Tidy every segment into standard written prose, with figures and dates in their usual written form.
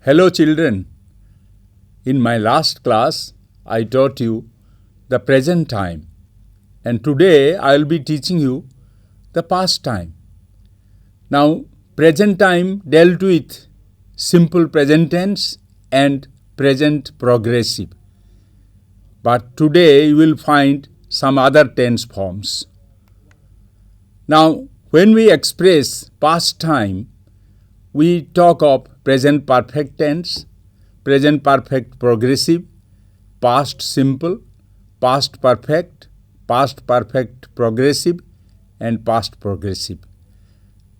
Hello children, in my last class I taught you the present time and today I will be teaching you the past time. Now present time dealt with simple present tense and present progressive, but today you will find some other tense forms. Now when we express past time, we talk of present perfect tense, present perfect progressive, past simple, past perfect progressive, and past progressive.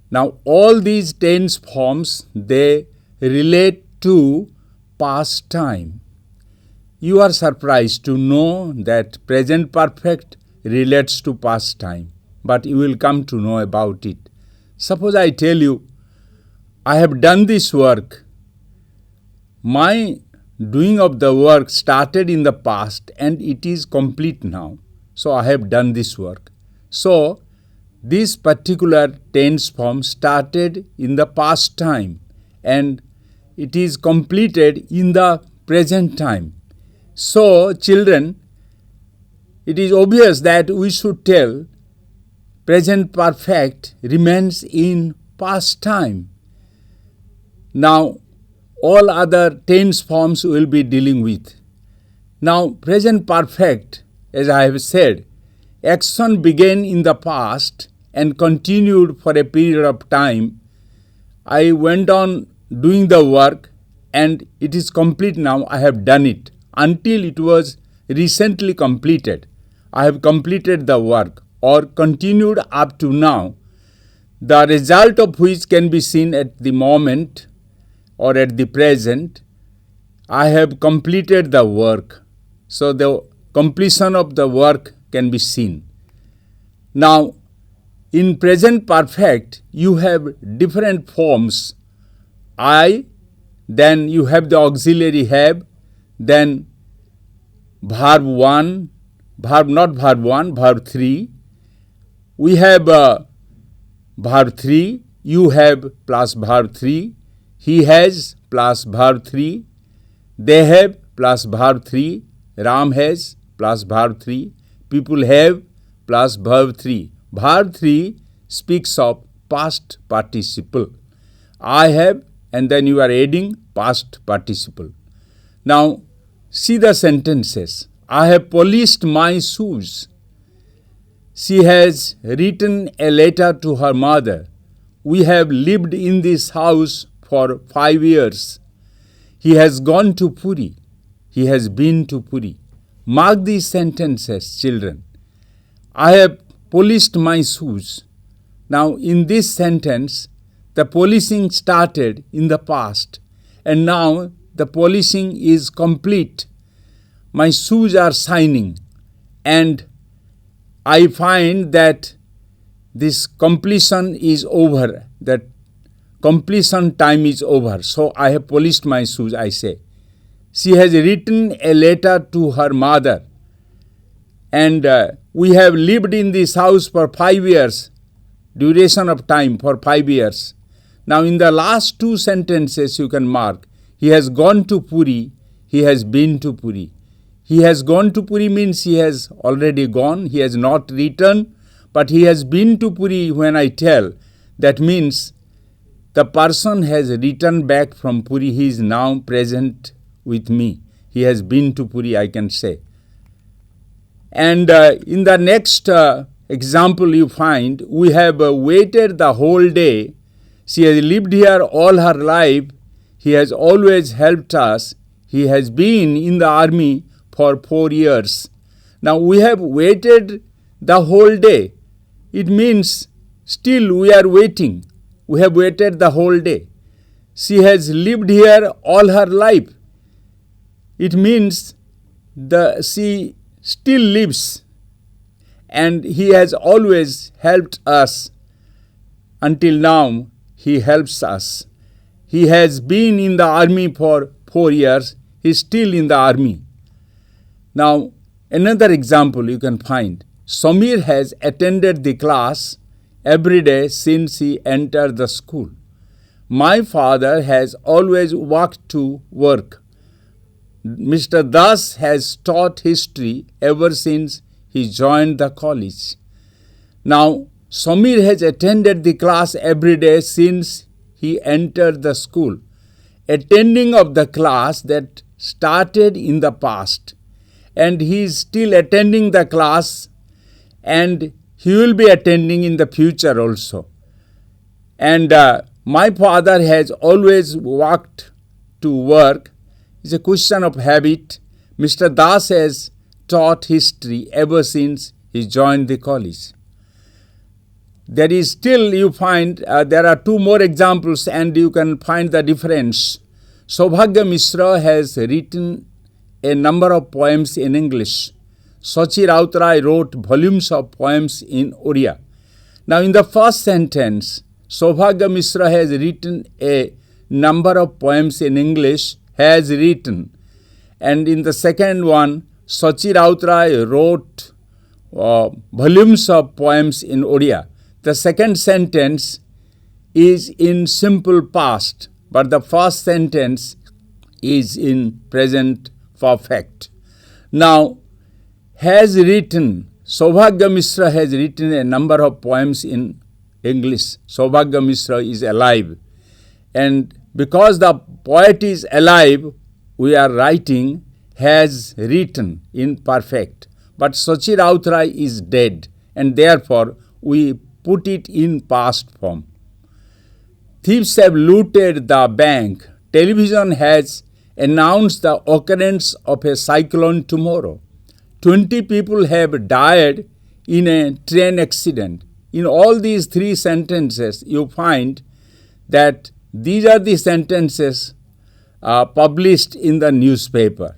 Now all these tense forms, they relate to past time. You are surprised to know that present perfect relates to past time, but you will come to know about it. Suppose I tell you, I have done this work. My doing of the work started in the past and it is complete now. So I have done this work. So this particular tense form started in the past time and it is completed in the present time. So children, it is obvious that we should tell present perfect remains in past time. Now, all other tense forms we will be dealing with. Now, present perfect, as I have said, action began in the past and continued for a period of time. I went on doing the work and it is complete now. I have done it until it was recently completed. I have completed the work or continued up to now, the result of which can be seen at the moment or at the present. I have completed the work. So the completion of the work can be seen. Now, in present perfect, you have different forms. I, then you have the auxiliary have, then verb 1, verb 3. We have verb 3, you have plus verb 3. He has plus verb 3, they have plus verb 3, Ram has plus verb 3, people have plus verb 3. Verb 3 speaks of past participle. I have and then you are adding past participle. Now see the sentences. I have polished my shoes. She has written a letter to her mother. We have lived in this house for 5 years. He has gone to Puri. He has been to Puri. Mark these sentences, children. I have polished my shoes. Now, in this sentence, the polishing started in the past and now the polishing is complete. My shoes are shining and I find that this completion is over, that completion time is over. So I have polished my shoes, I say. She has written a letter to her mother and we have lived in this house for 5 years, duration of time for 5 years. Now in the last two sentences you can mark, he has gone to Puri, he has been to Puri. He has gone to Puri means he has already gone, he has not returned, but he has been to Puri when I tell, that means the person has returned back from Puri. He is now present with me. He has been to Puri, I can say. And in the next example you find, we have waited the whole day. She has lived here all her life. He has always helped us. He has been in the army for 4 years. Now we have waited the whole day. It means still we are waiting. We have waited the whole day. She has lived here all her life. It means she still lives and he has always helped us. Until now, he helps us. He has been in the army for 4 years. He is still in the army. Now, another example you can find. Samir has attended the class every day since he entered the school. My father has always walked to work. Mr. Das has taught history ever since he joined the college. Now, Samir has attended the class every day since he entered the school. Attending of the class that started in the past, and he is still attending the class, and he will be attending in the future also. And my father has always walked to work. It's a question of habit. Mr. Das has taught history ever since he joined the college. There is still, you find, there are two more examples and you can find the difference. Saubhagya Mishra has written a number of poems in English. Sachi Rautrai wrote volumes of poems in Oriya. Now in the first sentence, Saubhagya Mishra has written a number of poems in English, has written. And in the second one, Sachi Rautrai wrote volumes of poems in Oriya. The second sentence is in simple past, but the first sentence is in present perfect. Now, Saubhagya Mishra has written a number of poems in English. Saubhagya Mishra is alive. And because the poet is alive, we are writing has written in perfect. But Sachi Rautrai is dead, and therefore we put it in past form. Thieves have looted the bank. Television has announced the occurrence of a cyclone tomorrow. 20 people have died in a train accident. In all these three sentences, you find that these are the sentences published in the newspaper.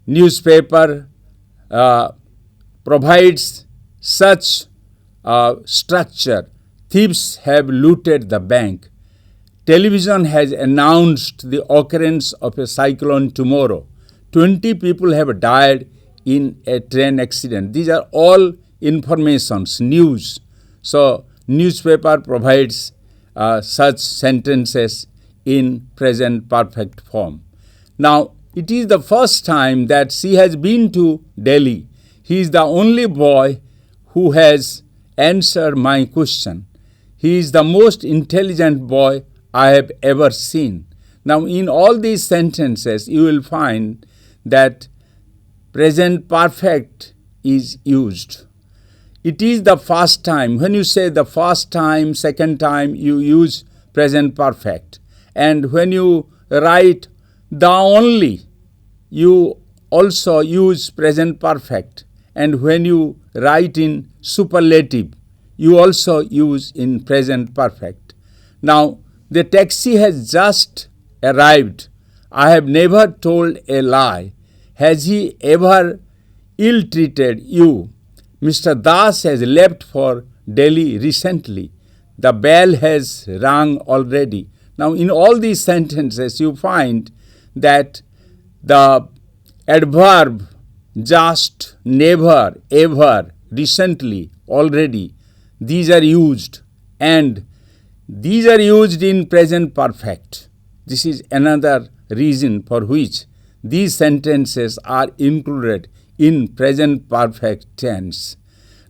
Newspaper provides such structure. Thieves have looted the bank. Television has announced the occurrence of a cyclone tomorrow. 20 people have died in a train accident. These are all informations, news. So, newspaper provides such sentences in present perfect form. Now, it is the first time that she has been to Delhi. He is the only boy who has answered my question. He is the most intelligent boy I have ever seen. Now, in all these sentences, you will find that present perfect is used. It is the first time. When you say the first time, second time, you use present perfect. And when you write the only, you also use present perfect. And when you write in superlative, you also use in present perfect. Now, the taxi has just arrived. I have never told a lie. Has he ever ill-treated you? Mr. Das has left for Delhi recently. The bell has rung already. Now, in all these sentences, you find that the adverb just, never, ever, recently, already, these are used, and these are used in present perfect. This is another reason for which these sentences are included in present perfect tense.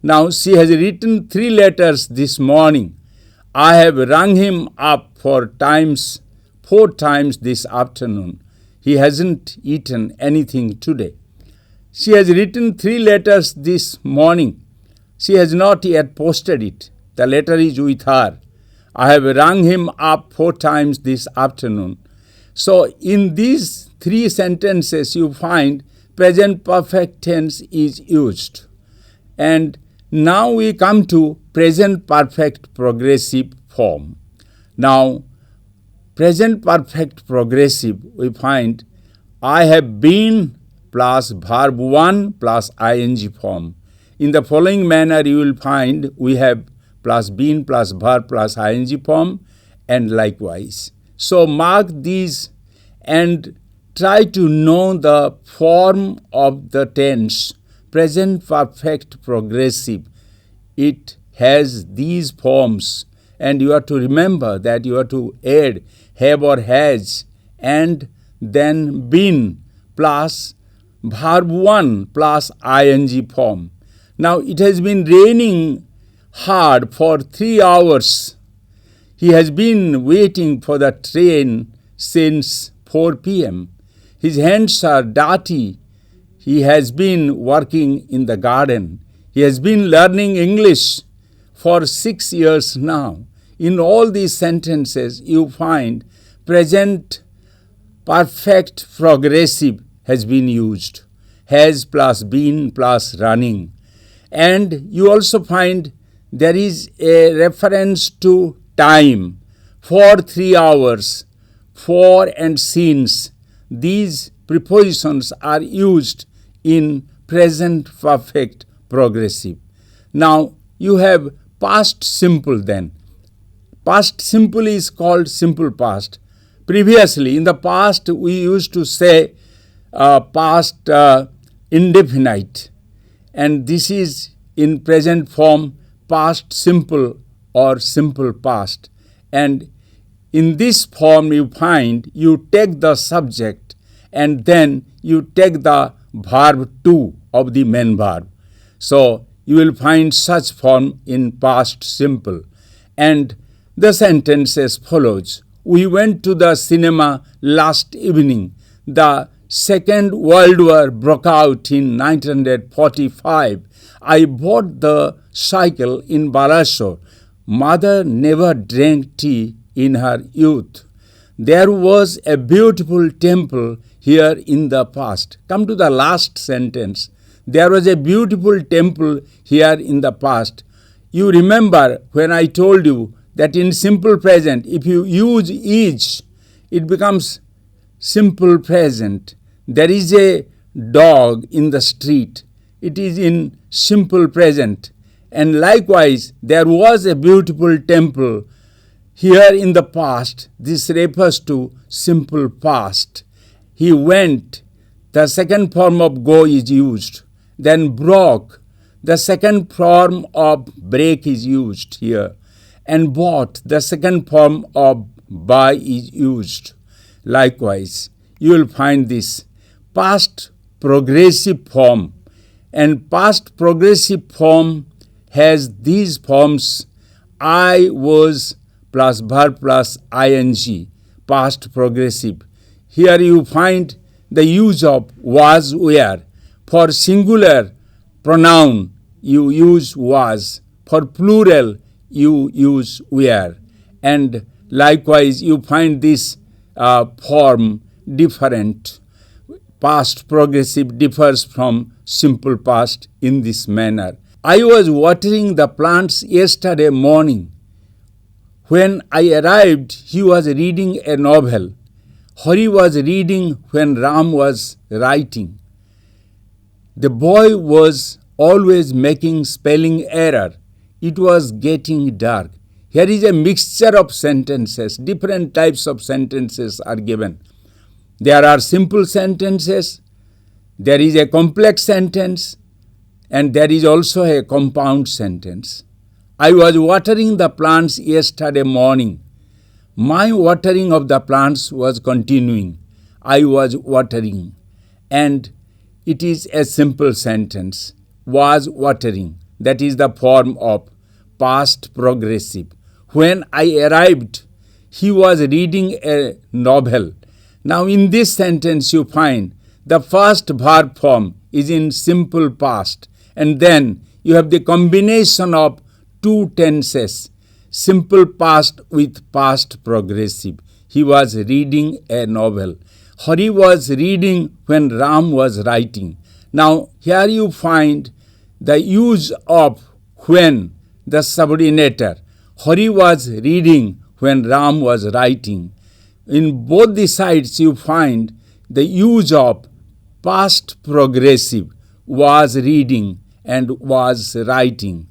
Now, she has written 3 letters this morning. I have rung him up 4 times this afternoon. He hasn't eaten anything today. She has written 3 letters this morning. She has not yet posted it. The letter is with her. I have rung him up 4 times this afternoon. So, in these 3 sentences, you find present perfect tense is used. And now we come to present perfect progressive form. Now, present perfect progressive, we find I have been plus verb 1 plus ing form. In the following manner, you will find we have plus been plus verb plus ing form, and likewise. So, mark these and try to know the form of the tense. Present perfect progressive, it has these forms, and you have to remember that you have to add have or has and then been plus verb 1 plus ing form. Now it has been raining hard for 3 hours. He has been waiting for the train since 4 p.m. His hands are dirty. He has been working in the garden. He has been learning English for 6 years now. In all these sentences, you find present perfect progressive has been used. Has plus been plus running. And you also find there is a reference to time. For 3 hours, for and since. These prepositions are used in present perfect progressive. Now you have past simple then. Past simple is called simple past. Previously, in the past, we used to say past indefinite, and this is in present form past simple or simple past. And in this form you find you take the subject and then you take the verb to of the main verb. So you will find such form in past simple. And the sentence as follows. We went to the cinema last evening. The Second World War broke out in 1945. I bought the cycle in Balasore. Mother never drank tea in her youth. There was a beautiful temple here in the past. Come to the last sentence. There was a beautiful temple here in the past. You remember when I told you that in simple present, if you use is, it becomes simple present. There is a dog in the street. It is in simple present. And likewise, there was a beautiful temple here in the past. This refers to simple past. He went. The second form of go is used. Then broke. The second form of break is used here. And bought. The second form of buy is used. Likewise, you will find this past progressive form. And past progressive form has these forms I was plus verb plus ing, past progressive. Here you find the use of was, were. For singular pronoun, you use was. For plural, you use were. And likewise, you find this form different. Past progressive differs from simple past in this manner. I was watering the plants yesterday morning. When I arrived, he was reading a novel. Hari was reading when Ram was writing. The boy was always making spelling error. It was getting dark. Here is a mixture of sentences. Different types of sentences are given. There are simple sentences. There is a complex sentence. And there is also a compound sentence. I was watering the plants yesterday morning. My watering of the plants was continuing. I was watering. And it is a simple sentence. Was watering. That is the form of past progressive. When I arrived, he was reading a novel. Now in this sentence you find the first verb form is in simple past. And then you have the combination of two tenses, simple past with past progressive. He was reading a novel. Hari was reading when Ram was writing. Now here you find the use of when, the subordinator. Hari was reading when Ram was writing. In both the sides you find the use of past progressive, was reading and was writing.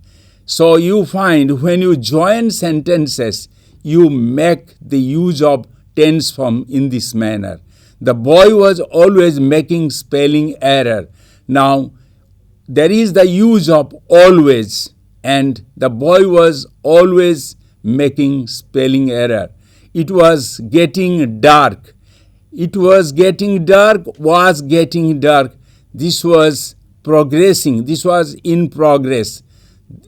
So you find when you join sentences, you make the use of tense form in this manner. The boy was always making spelling error. Now, there is the use of always, and the boy was always making spelling error. It was getting dark. It was getting dark, was getting dark. This was progressing. This was in progress.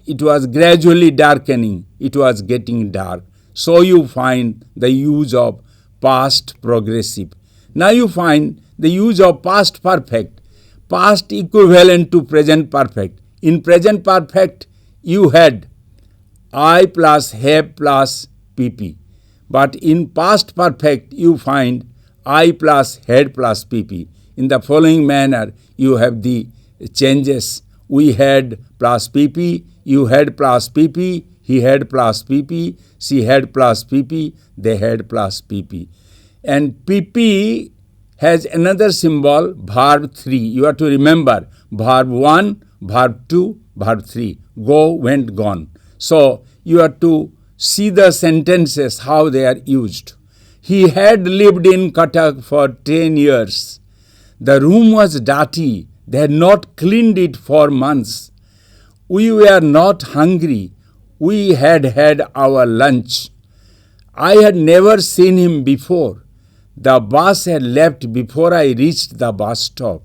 It was gradually darkening. It was getting dark. So you find the use of past progressive. Now you find the use of past perfect. Past equivalent to present perfect. In present perfect, you had I plus have plus pp. But in past perfect, you find I plus had plus pp. In the following manner, you have the changes. We had plus pp, you had plus pp, he had plus pp, she had plus pp, they had plus pp. And pp has another symbol, verb 3. You have to remember verb 1, verb 2, verb 3. Go, went, gone. So you have to see the sentences, how they are used. He had lived in Cuttack for 10 years. The room was dirty. They had not cleaned it for months. We were not hungry. We had had our lunch. I had never seen him before. The bus had left before I reached the bus stop.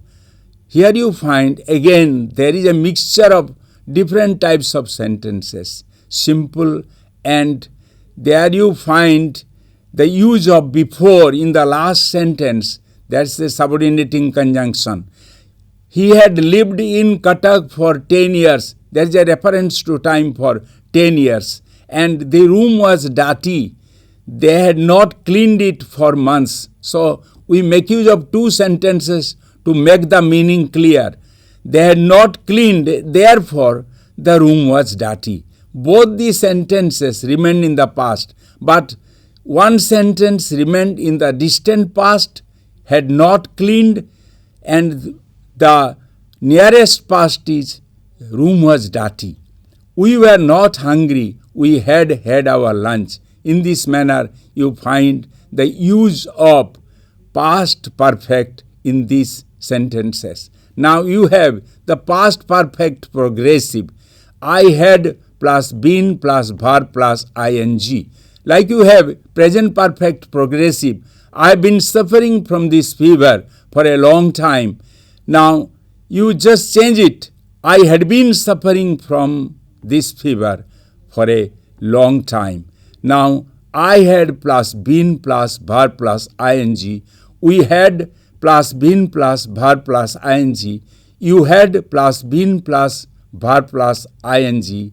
Here you find, again, there is a mixture of different types of sentences, simple, and there you find the use of before in the last sentence. That's the subordinating conjunction. He had lived in Cuttack for 10 years. There is a reference to time for 10 years. And the room was dirty. They had not cleaned it for months. So we make use of two sentences to make the meaning clear. They had not cleaned, therefore the room was dirty. Both the sentences remained in the past, but one sentence remained in the distant past, had not cleaned, and the nearest past is room was dirty. We were not hungry. We had had our lunch. In this manner, you find the use of past perfect in these sentences. Now you have the past perfect progressive. I had plus been plus verb plus ing. Like you have present perfect progressive. I have been suffering from this fever for a long time. Now you just change it. I had been suffering from this fever for a long time. Now I had plus been plus verb plus ing. We had plus been plus verb plus ing. You had plus been plus verb plus ing.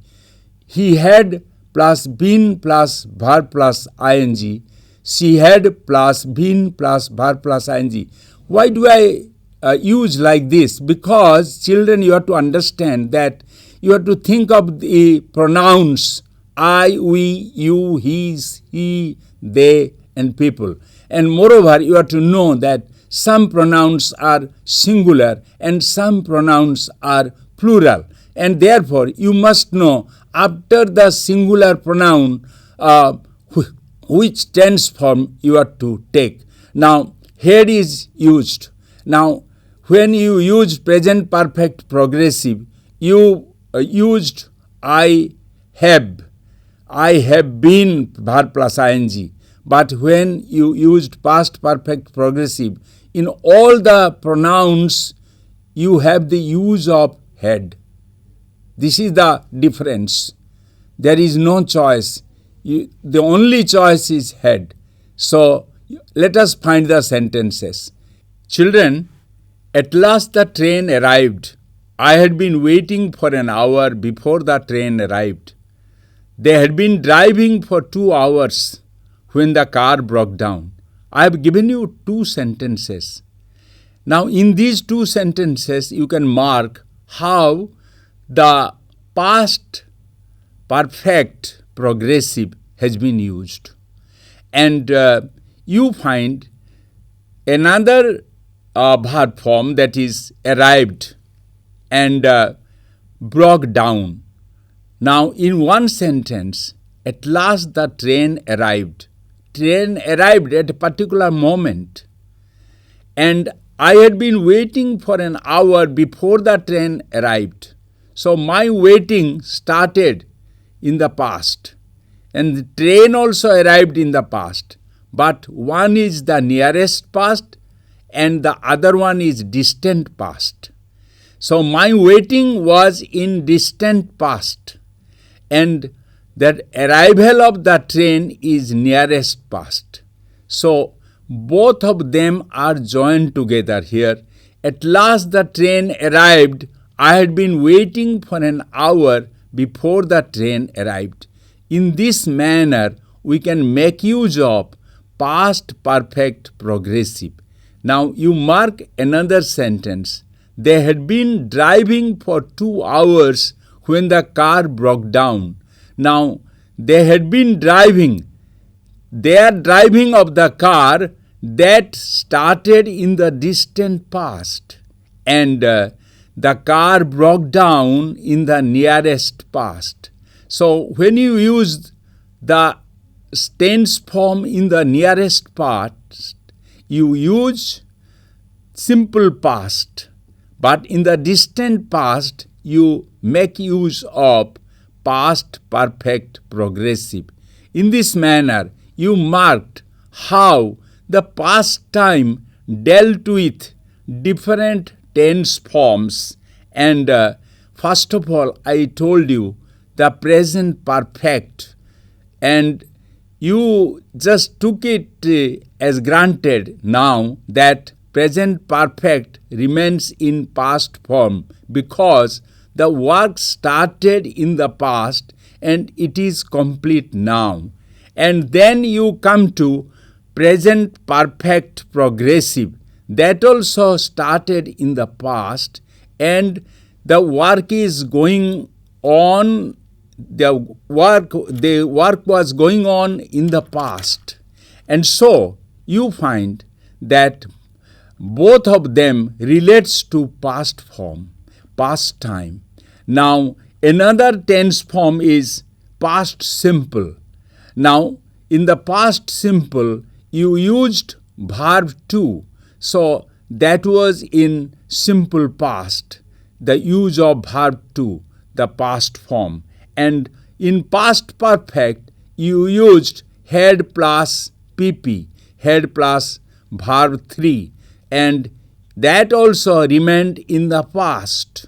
He had plus been plus verb plus ing. She had plus been plus verb plus ing. Why do I use like this? Because children, you have to understand that you have to think of the pronouns I, we, you, his, he, they, and people. And moreover, you have to know that some pronouns are singular and some pronouns are plural. And therefore, you must know after the singular pronoun which tense form you are to take. Now, had is used. Now, when you use present perfect progressive, you used I have. I have been verb plus ing. But when you used past perfect progressive, in all the pronouns, you have the use of had. This is the difference. There is no choice. The only choice is had. So, let us find the sentences. Children, at last the train arrived. I had been waiting for an hour before the train arrived. They had been driving for 2 hours when the car broke down. I have given you 2 sentences. Now, in these 2 sentences, you can mark how the past perfect progressive has been used. And you find another verb form, that is arrived and broke down. Now, in one sentence, at last the train arrived. Train arrived at a particular moment. And I had been waiting for an hour before the train arrived. So my waiting started in the past. and the train also arrived in the past. But one is the nearest past and the other one is distant past. So my waiting was in distant past and the arrival of the train is nearest past. So both of them are joined together here. At last the train arrived. I had been waiting for an hour before the train arrived. In this manner, we can make use of past perfect progressive. Now you mark another sentence. They had been driving for 2 hours when the car broke down. Now they had been driving. Their driving of the car that started in the distant past, and the car broke down in the nearest past. So when you use the tense form in the nearest past, you use simple past, but in the distant past, you make use of past perfect progressive. In this manner, you marked how the past time dealt with different tense forms, and first of all, I told you the present perfect, and you just took it as granted now that present perfect remains in past form because the work started in the past and it is complete now. And then you come to present perfect progressive that also started in the past and the work is going on. The work was going on in the past. And so you find that both of them relates to past form, past time. Now another tense form is past simple. Now in the past simple you used verb to. So that was in simple past, the use of verb to, the past form. And in past perfect, you used had plus pp, had plus verb 3, and that also remained in the past.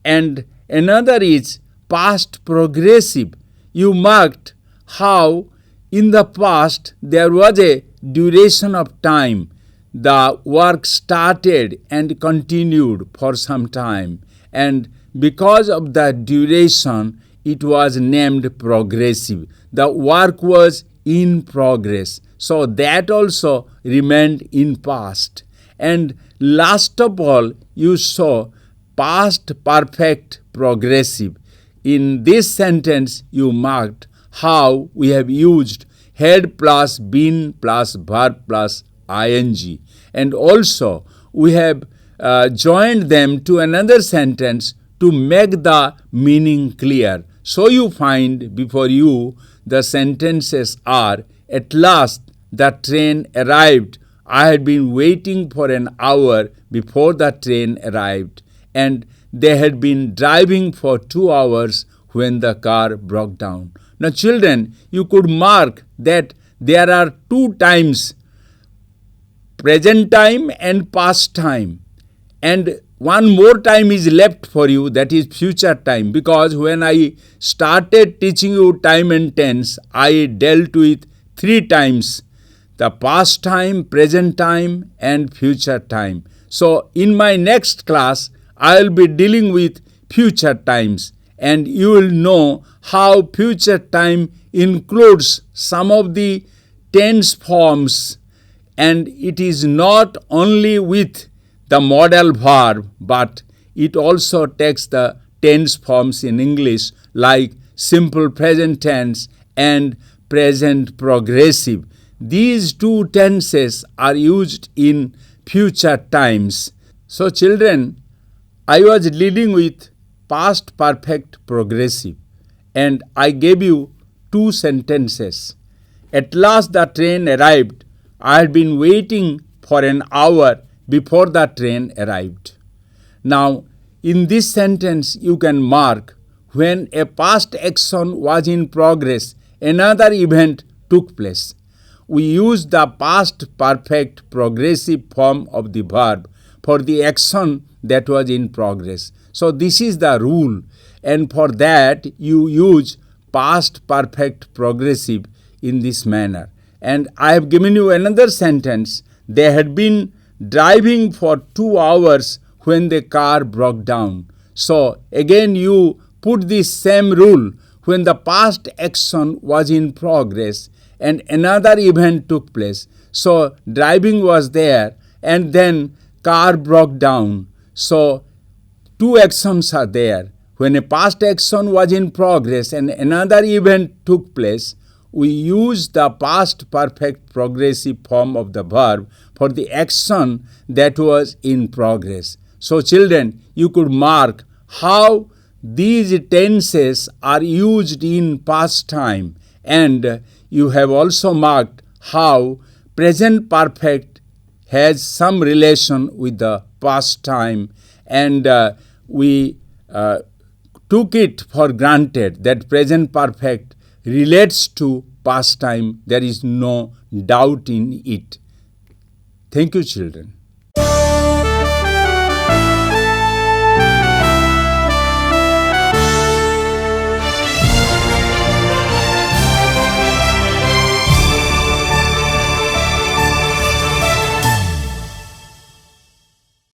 And another is past progressive. You marked how in the past there was a duration of time. The work started and continued for some time, and because of the duration, it was named progressive. The work was in progress. So that also remained in past. And last of all, you saw past perfect progressive. In this sentence, you marked how we have used had plus been plus verb plus ing. And also, we have joined them to another sentence to make the meaning clear. So you find before you the sentences are, at last the train arrived. I had been waiting for an hour before the train arrived. And they had been driving for 2 hours when the car broke down. Now children, you could mark that there are 2 times, present time and past time. And one more time is left for you, that is future time, because when I started teaching you time and tense, I dealt with 3 times, the past time, present time and future time. So in my next class, I will be dealing with future times, and you will know how future time includes some of the tense forms, and it is not only with the modal verb, but it also takes the tense forms in English like simple present tense and present progressive. These 2 tenses are used in future times. So children, I was dealing with past perfect progressive and I gave you 2 sentences. At last the train arrived. I had been waiting for an hour before the train arrived. Now, in this sentence, you can mark when a past action was in progress another event took place. We use the past perfect progressive form of the verb for the action that was in progress. So this is the rule, and for that you use past perfect progressive in this manner. And I have given you another sentence. They had been driving for 2 hours when the car broke down. So again you put this same rule when the past action was in progress and another event took place. So driving was there and then car broke down. So two actions are there. When a past action was in progress and another event took place, we use the past perfect progressive form of the verb for the action that was in progress. So children, you could mark how these tenses are used in past time, and you have also marked how present perfect has some relation with the past time, and we took it for granted that present perfect relates to past time. There is no doubt in it. Thank you, children.